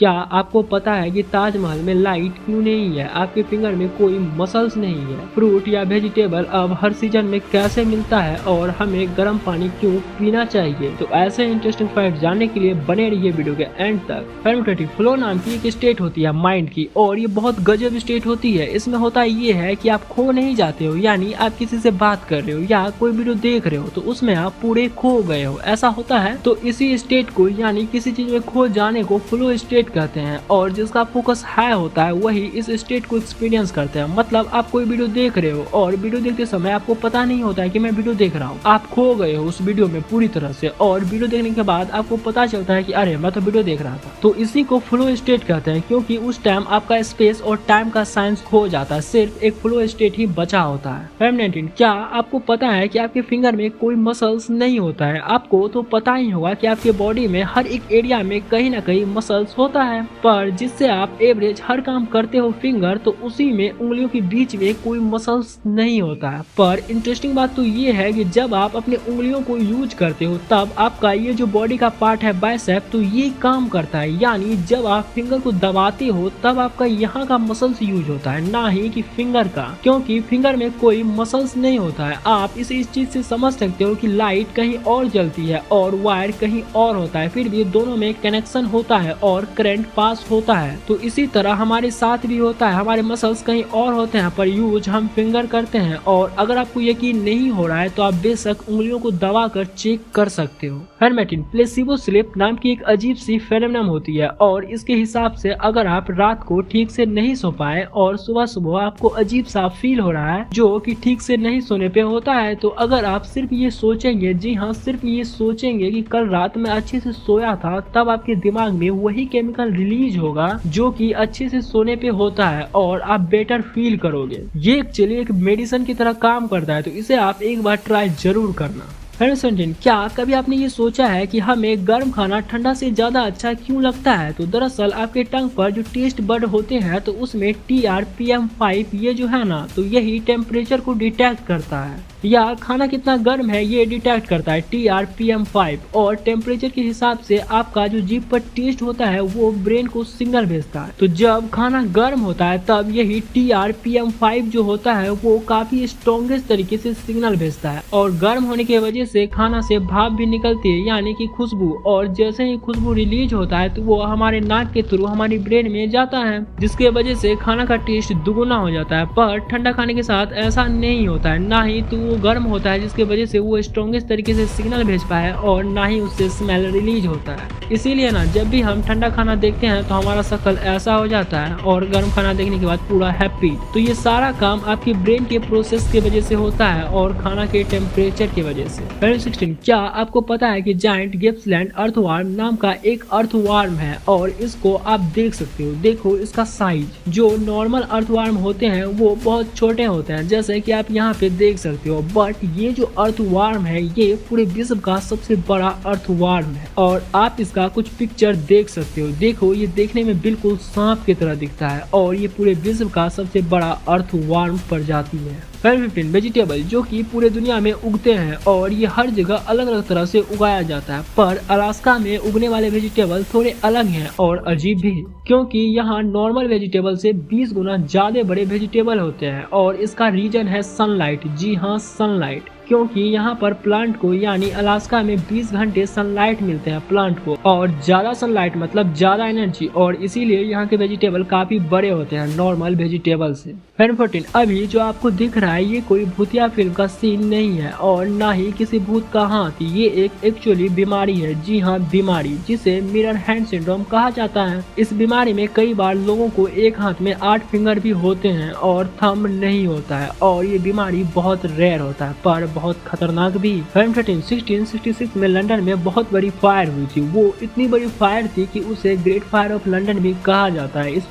क्या आपको पता है कि ताजमहल में लाइट क्यों नहीं है? आपके फिंगर में कोई मसल्स नहीं है। फ्रूट या वेजिटेबल अब हर सीजन में कैसे मिलता है और हमें गर्म पानी क्यों पीना चाहिए? तो ऐसे इंटरेस्टिंग फैक्ट जानने के लिए बने रहिए वीडियो के एंड तक। फेमिनिटी फ्लो नाम की एक स्टेट होती है माइंड की, और ये बहुत गजब स्टेट होती है। इसमें होता ये है कि आप खो नहीं जाते हो, यानी आप किसी से बात कर रहे हो या कोई वीडियो देख रहे हो तो उसमें आप पूरे खो गए हो, ऐसा होता है। तो इसी स्टेट को यानी किसी चीज में खो जाने को फ्लो स्टेट कहते हैं, और जिसका फोकस हाई होता है वही इस स्टेट को एक्सपीरियंस करते हैं। मतलब आप कोई वीडियो देख रहे हो और वीडियो देखते समय आपको पता नहीं होता है कि मैं वीडियो देख रहा हूँ, आप खो गए हो उस वीडियो में पूरी तरह से, और वीडियो देखने के बाद आपको पता चलता है कि अरे मैं तो वीडियो देख रहा था। तो इसी को फ्लो स्टेट कहते हैं, क्योंकि उस टाइम आपका स्पेस और टाइम का साइंस खो जाता है, सिर्फ एक फ्लो स्टेट ही बचा होता है। फेमिनिटी, क्या आपको पता है कि आपके फिंगर में कोई मसल्स नहीं होता है? आपको तो पता ही होगा कि आपके बॉडी में हर एक एरिया में कहीं ना कहीं मसल्स होता है, पर जिससे आप एवरेज हर काम करते हो फिंगर, तो उसी में उंगलियों के बीच में कोई मसल्स नहीं होता है। पर इंटरेस्टिंग बात तो ये है कि जब आप अपने उंगलियों को यूज करते हो तब आपका ये जो बॉडी का पार्ट है बाइसेप, तो ये काम करता है। यानी जब आप फिंगर को दबाते हो तब आपका यहाँ का मसल्स यूज होता है, ना ही कि फिंगर का, क्योंकि फिंगर में कोई मसल्स नहीं होता है। आप इस चीज से समझ सकते हो कि लाइट कहीं और जलती है और वायर कहीं और होता है, फिर भी दोनों में कनेक्शन होता है और करंट पास होता है। तो इसी तरह हमारे साथ भी होता है, हमारे मसल्स कहीं और होते हैं पर यूज हम फिंगर करते हैं। और अगर आपको यकीन नहीं हो रहा है तो आप बेशक उंगलियों को दबा कर चेक कर सकते हो। फेमिनिटी, प्लेसिबो स्लीप नाम की एक अजीब सी फेनोमेनन होती है, और इसके हिसाब से अगर आप रात को ठीक से नहीं सो पाए और सुबह सुबह आपको अजीब सा फील हो रहा है जो कि ठीक से नहीं सोने पे होता है, तो अगर आप सिर्फ ये सोचेंगे, जी हाँ सिर्फ ये सोचेंगे कि कल रात में अच्छे से सोया था, तब आपके दिमाग में वही केमिकल रिलीज होगा जो कि अच्छे से सोने पे होता है और आप बेटर फील करोगे। ये एक्चुअली एक मेडिसिन की तरह काम करता है, तो इसे आप एक बार ट्राई जरूर करना। फेमिनिटी, क्या कभी आपने ये सोचा है कि हमें गर्म खाना ठंडा से ज्यादा अच्छा क्यों लगता है? तो दरअसल आपके टंग पर जो टेस्ट बड होते हैं तो उसमें TRPM5 ये जो है ना, तो यही टेम्परेचर को डिटेक्ट करता है, या खाना कितना गर्म है ये डिटेक्ट करता है TRPM5, और टेम्परेचर के हिसाब से आपका जो जीभ पर टेस्ट होता है वो ब्रेन को सिग्नल भेजता है। तो जब खाना गर्म होता है तब यही TRPM5 जो होता है वो काफी स्ट्रॉन्गेस्ट तरीके से सिग्नल भेजता है, और गर्म होने की वजह से खाना से भाप भी निकलती है, यानी कि खुशबू, और जैसे ही खुशबू रिलीज होता है तो वो हमारे नाक के थ्रू हमारी ब्रेन में जाता है, जिसके वजह से खाना का टेस्ट दुगुना हो जाता है। पर ठंडा खाने के साथ ऐसा नहीं होता है, ना ही तो वो गर्म होता है जिसकी वजह से वो स्ट्रॉन्गेस्ट तरीके से सिग्नल भेज पाए, और ना ही उससे स्मेल रिलीज होता है। इसीलिए ना जब भी हम ठंडा खाना देखते हैं तो हमारा शक्ल ऐसा हो जाता है, और गर्म खाना देखने के बाद पूरा हैप्पी। तो ये सारा काम आपकी ब्रेन के प्रोसेस की वजह से होता है और खाना के टेम्परेचर की वजह से। फेमिनिटी, क्या आपको पता है कि जायंट गिप्सलैंड अर्थवार्म नाम का एक अर्थवार्म है, और इसको आप देख सकते हो। देखो इसका साइज, जो नॉर्मल अर्थवार्म होते हैं वो बहुत छोटे होते हैं जैसे कि आप यहाँ पे देख सकते हो, बट ये जो अर्थवार्म है ये पूरे विश्व का सबसे बड़ा अर्थवार्म है, और आप इसका कुछ पिक्चर देख सकते हो। देखो ये देखने में बिल्कुल सांप की तरह दिखता है, और ये पूरे विश्व का सबसे बड़ा अर्थवार्म प्रजाति है। फेमिनिटी, वेजिटेबल जो कि पूरे दुनिया में उगते हैं, और ये हर जगह अलग अलग तरह से उगाया जाता है, पर अलास्का में उगने वाले वेजिटेबल थोड़े अलग हैं और अजीब भी, क्योंकि यहाँ नॉर्मल वेजिटेबल से 20 गुना ज्यादा बड़े वेजिटेबल होते हैं, और इसका रीजन है सनलाइट। जी हाँ सनलाइट, क्योंकि यहाँ पर प्लांट को यानी अलास्का में 20 घंटे सनलाइट मिलते हैं प्लांट को, और ज्यादा सनलाइट मतलब ज्यादा एनर्जी, और इसीलिए यहाँ के वेजिटेबल काफी बड़े होते हैं नॉर्मल वेजिटेबल से। फेमिनिटी, अभी जो आपको दिख रहा है ये कोई भूतिया फिल्म का सीन नहीं है, और ना ही किसी भूत का हाथ, ये एक एक्चुअली बीमारी है। जी हाँ बीमारी, जिसे मिरर हैंड सिंड्रोम कहा जाता है। इस बीमारी में कई बार लोगों को एक हाथ में 8 फिंगर भी होते हैं और थंब नहीं होता है, और ये बीमारी बहुत रेयर होता है पर बहुत खतरनाक भी। 1666 में लंदन में बहुत बड़ी फायर हुई थी। वो इतनी बड़ी फायर थी कि उसे ग्रेट फायर ऑफ लंदन भी कहा जाता है। इस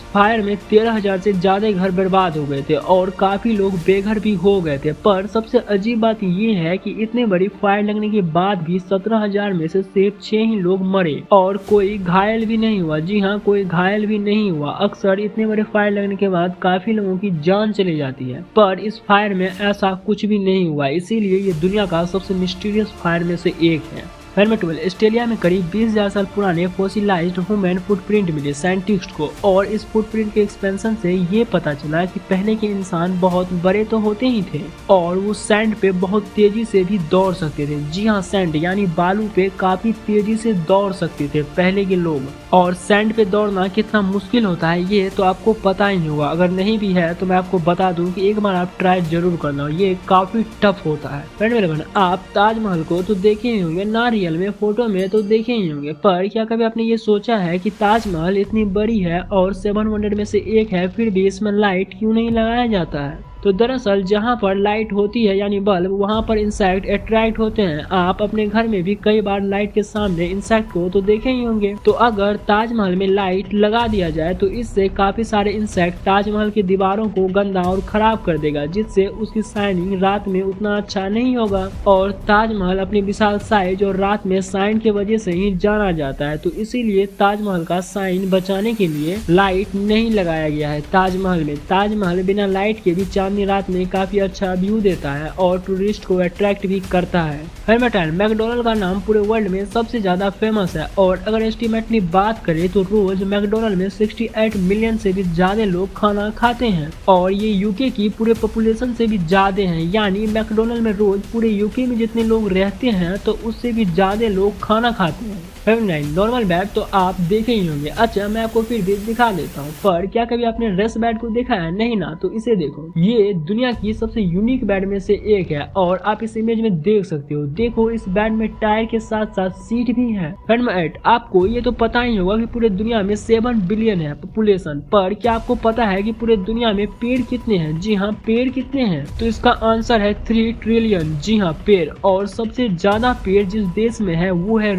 फायर में 13,000 से ज्यादा घर बर्बाद हो गए थे और काफी लोग बेघर भी हो गए थे। पर सबसे अजीब बात ये है कि इतने बड़ी फायर लगने के बाद भी 17,000 में से सिर्फ 6 ही लोग मरे और कोई घायल भी नहीं हुआ। जी हाँ, कोई घायल भी नहीं हुआ। अक्सर इतने बड़े फायर लगने के बाद काफी लोगों की जान चली जाती है, पर इस फायर में ऐसा कुछ भी नहीं हुआ, इसीलिए ये दुनिया का सबसे मिस्टीरियस फायर में से एक है। नंबर 12 ऑस्ट्रेलिया में करीब 20,000 साल पुराने फॉसिलाइज्ड ह्यूमन फुटप्रिंट मिले साइंटिस्ट को, और इस फुटप्रिंट के एक्सपेंशन से ये पता चला कि पहले के इंसान बहुत बड़े तो होते ही थे और वो सैंड पे बहुत तेजी से भी दौड़ सकते थे। जी हाँ, सैंड यानी बालू पे काफी तेजी से दौड़ सकते थे पहले के लोग। और सैंड पे दौड़ना कितना मुश्किल होता है ये तो आपको पता ही होगा, अगर नहीं भी है तो मैं आपको बता दूं कि एक बार आप ट्राई जरूर करना, ये काफी टफ होता है। फ्रेंड मेरे बहन, आप ताजमहल को तो देखे ही होंगे, ना रियल में फोटो में तो देखे ही होंगे, पर क्या कभी आपने ये सोचा है कि ताजमहल इतनी बड़ी है और 7 वंडर में से एक है, फिर भी इसमें लाइट क्यों नहीं लगाया जाता है? तो दरअसल जहाँ पर लाइट होती है यानी बल्ब, वहाँ पर इंसेक्ट अट्रैक्ट होते हैं। आप अपने घर में भी कई बार लाइट के सामने इंसेक्ट को तो देखे ही होंगे। तो अगर ताजमहल में लाइट लगा दिया जाए तो इससे काफी सारे इंसेक्ट ताजमहल की दीवारों को गंदा और खराब कर देगा, जिससे उसकी शाइनिंग रात में उतना अच्छा नहीं होगा। और ताजमहल अपनी विशाल साइज और रात में शाइन की वजह से ही जाना जाता है, तो इसीलिए ताजमहल का शाइन बचाने के लिए लाइट नहीं लगाया गया है ताजमहल में। ताजमहल बिना लाइट के भी चांदनी रात में काफी अच्छा व्यू देता है और टूरिस्ट को अट्रैक्ट भी करता है। हेमिल्टन मैकडोनल्ड का नाम पूरे वर्ल्ड में सबसे ज्यादा फेमस है, और अगर एस्टीमेट की बात करें तो रोज मैकडोनल्ड में 68 मिलियन से भी ज्यादा लोग खाना खाते हैं, और ये यूके की पूरे पॉपुलेशन से भी ज्यादा हैं। यानी मैकडोनल्ड में रोज पूरे यूके में जितने लोग रहते हैं तो उससे भी ज्यादा लोग खाना खाते हैं। नॉर्मल बैट तो आप देखे ही होंगे, अच्छा मैं आपको फिर भी दिखा देता हूँ, पर क्या कभी आपने रेस्ट बैट को देखा है? नहीं ना, तो इसे देखो, ये दुनिया की सबसे यूनिक बैट में से एक है, और आप इस इमेज में देख सकते हो। देखो इस बैट में टायर के साथ साथ सीट भी है। आपको ये तो पता ही होगा कि पूरे दुनिया में 7 बिलियन है पॉपुलेशन, पर क्या आपको पता है कि पूरे दुनिया में पेड़ कितने हैं? जी हाँ, पेड़ कितने हैं? तो इसका आंसर है 3 ट्रिलियन। जी हाँ, पेड़। और सबसे ज्यादा पेड़ जिस देश में है वो है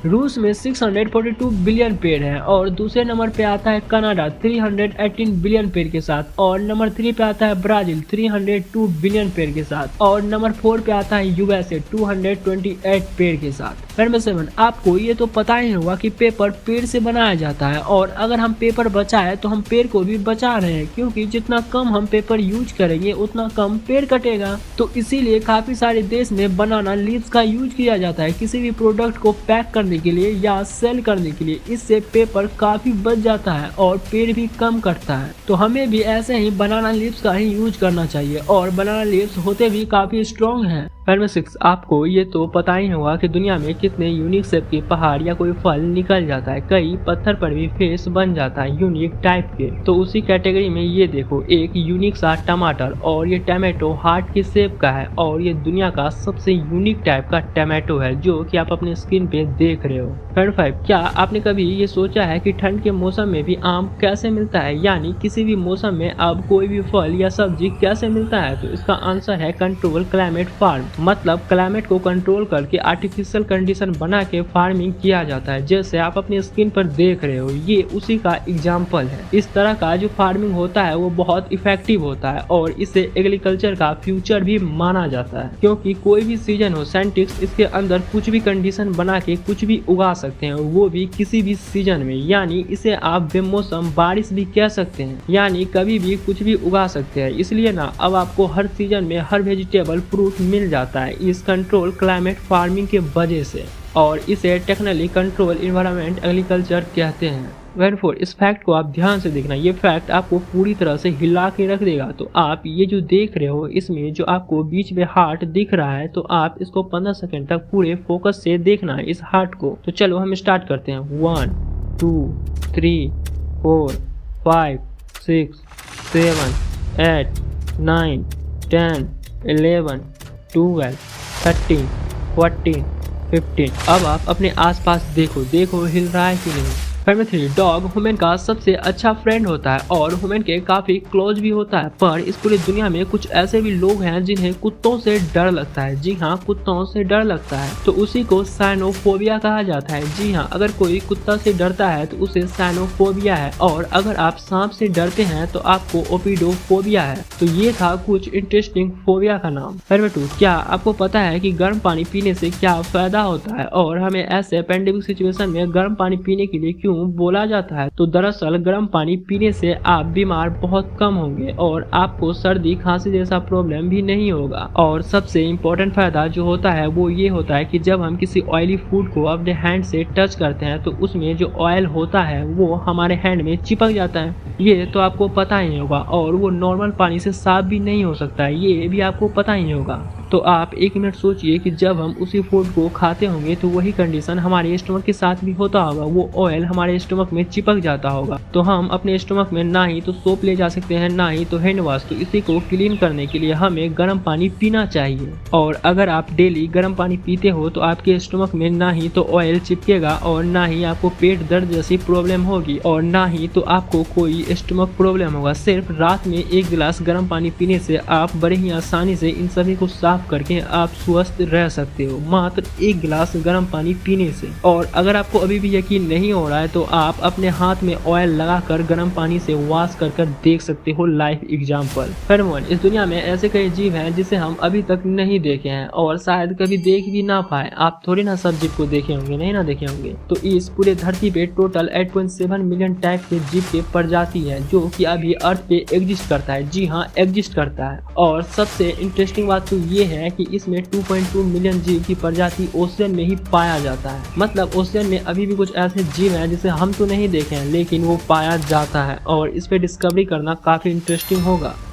रूस में 642 बिलियन पेड़ है, और दूसरे नंबर पे आता है कनाडा 318 बिलियन पेड़ के साथ, और नंबर 3 पे आता है ब्राजील 302 बिलियन पेड़ के साथ, और नंबर 4 पे आता है यूएसए 228 पेड़ के साथ। नंबर 7, आपको ये तो पता ही होगा कि पेपर पेड़ से बनाया जाता है, और अगर हम पेपर बचाए तो हम पेड़ को भी बचा रहे हैं, क्योंकि जितना कम हम पेपर यूज करेंगे उतना कम पेड़ कटेगा। तो इसीलिए काफी सारे देश में बनाना लीव्स का यूज किया जाता है किसी भी प्रोडक्ट को पैक करने के लिए या सेल करने के लिए। इससे पेपर काफी बच जाता है और पेड़ भी कम कटता है। तो हमें भी ऐसे ही बनाना लीव्स का ही यूज करना चाहिए, और बनाना लीव्स होते भी काफी स्ट्रॉन्ग हैं। नंबर 6, आपको ये तो पता ही होगा कि दुनिया में कितने यूनिक शेप के पहाड़ या कोई फल निकल जाता है। कई पत्थर पर भी फेस बन जाता है यूनिक टाइप के। तो उसी कैटेगरी में ये देखो, एक यूनिक सा टमाटर, और ये टमाटो हार्ट के शेप का है, और ये दुनिया का सबसे यूनिक टाइप का टमाटो है जो कि आप अपने स्किन पे देख रहे हो। नंबर 5, क्या आपने कभी ये सोचा है कि ठंड के मौसम में भी आम कैसे मिलता है? यानी किसी भी मौसम में अब कोई भी फल या सब्जी कैसे मिलता है? तो इसका आंसर है कंट्रोल क्लाइमेट फार्म। मतलब क्लाइमेट को कंट्रोल करके आर्टिफिशियल कंडीशन बना के फार्मिंग किया जाता है, जैसे आप अपनी स्क्रीन पर देख रहे हो, ये उसी का एग्जाम्पल है। इस तरह का जो फार्मिंग होता है वो बहुत इफेक्टिव होता है, और इसे एग्रीकल्चर का फ्यूचर भी माना जाता है, क्योंकि कोई भी सीजन हो साइंटिस्ट इसके अंदर कुछ भी कंडीशन बना के कुछ भी उगा सकते हैं, वो भी किसी भी सीजन में। यानी इसे आप बेमौसम बारिश भी कह सकते हैं, यानी कभी भी कुछ भी उगा सकते हैं। इसलिए ना अब आपको हर सीजन में हर वेजिटेबल फ्रूट मिल जाता है इस कंट्रोल क्लाइमेट फार्मिंग के वजह से, और इसे टेक्निकली कंट्रोल इन्वायरमेंट एग्रीकल्चर कहते हैं। वेरफोर इस फैक्ट को आप ध्यान से देखना, ये फैक्ट आपको पूरी तरह से हिला के रख देगा। तो आप ये जो देख रहे हो, इसमें जो आपको बीच में हार्ट दिख रहा है, तो आप इसको 15 सेकंड तक पूरे फोकस से देखना है इस हार्ट को। तो चलो हम स्टार्ट करते हैं। 1 2 3 4 5 6 7 8 9 10 11 12 13 14 15। अब आप अपने आसपास देखो हिल रहा है कि नहीं। नंबर 3, डॉग ह्यूमन का सबसे अच्छा फ्रेंड होता है और ह्यूमन के काफी क्लोज भी होता है, पर इस पूरी दुनिया में कुछ ऐसे भी लोग हैं जिन्हें कुत्तों से डर लगता है। जी हाँ, कुत्तों से डर लगता है, तो उसी को साइनोफोबिया कहा जाता है। जी हाँ, अगर कोई कुत्ता से डरता है तो उसे साइनोफोबिया है, और अगर आप सांप से डरते हैं तो आपको ओपिडोफोबिया है। तो ये था कुछ इंटरेस्टिंग फोबिया का नाम। नंबर 2, क्या आपको पता है कि गर्म पानी पीने से क्या फायदा होता है, और हमें ऐसे पेंडेमिक सिचुएशन में गर्म पानी पीने के लिए क्यों क्यों बोला जाता है? तो दरअसल गर्म पानी पीने से आप बीमार बहुत कम होंगे और आपको सर्दी खांसी जैसा प्रॉब्लम भी नहीं होगा। और सबसे इम्पोर्टेंट फायदा जो होता है वो ये होता है कि जब हम किसी ऑयली फूड को अपने हैंड से टच करते हैं तो उसमें जो ऑयल होता है वो हमारे हैंड में चिपक जाता है। ये तो आपको पता ही होगा, और वो नॉर्मल पानी से साफ भी नहीं हो सकता है, ये भी आपको पता ही होगा। तो आप एक मिनट सोचिए कि जब हम उसी फूड को खाते होंगे तो वही कंडीशन हमारे स्टमक के साथ भी होता होगा, वो ऑयल हमारे स्टमक में चिपक जाता होगा। तो हम अपने स्टमक में ना ही तो सोप ले जा सकते हैं, ना ही तो हैंड वॉश। तो इसी को क्लीन करने के लिए हमें गर्म पानी पीना चाहिए। और अगर आप डेली गर्म पानी पीते हो तो आपके स्टमक में ना ही तो ऑयल चिपकेगा, और ना ही आपको पेट दर्द जैसी प्रॉब्लम होगी, और ना ही तो आपको कोई स्टमक प्रॉब्लम होगा। सिर्फ रात में 1 गिलास गर्म पानी पीने से आप बड़े ही आसानी से इन सभी को साफ करके आप स्वस्थ रह सकते हो, मात्र 1 गिलास गर्म पानी पीने से। और अगर आपको अभी भी यकीन नहीं हो रहा है तो आप अपने हाथ में ऑयल लगाकर गर्म पानी से वॉश कर देख सकते हो लाइव एग्जाम्पल। फिर इस दुनिया में ऐसे कई जीव हैं जिसे हम अभी तक नहीं देखे हैं और शायद कभी देख भी ना पाए। आप थोड़ी ना सब जीव को देखे होंगे, नहीं ना देखे होंगे। तो इस पूरे धरती पे टोटल 8.7 मिलियन टाइप के जीव के प्रजाति है जो कि अभी अर्थ पे एग्जिस्ट करता है। जी हाँ, एग्जिस्ट करता है। और सबसे इंटरेस्टिंग बात तो ये है कि इसमें 2.2 मिलियन जीव की प्रजाति ओशियन में ही पाया जाता है। मतलब ओशियन में अभी भी कुछ ऐसे जीव हैं जिसे हम तो नहीं देखे हैं, लेकिन वो पाया जाता है और इस पे डिस्कवरी करना काफी इंटरेस्टिंग होगा।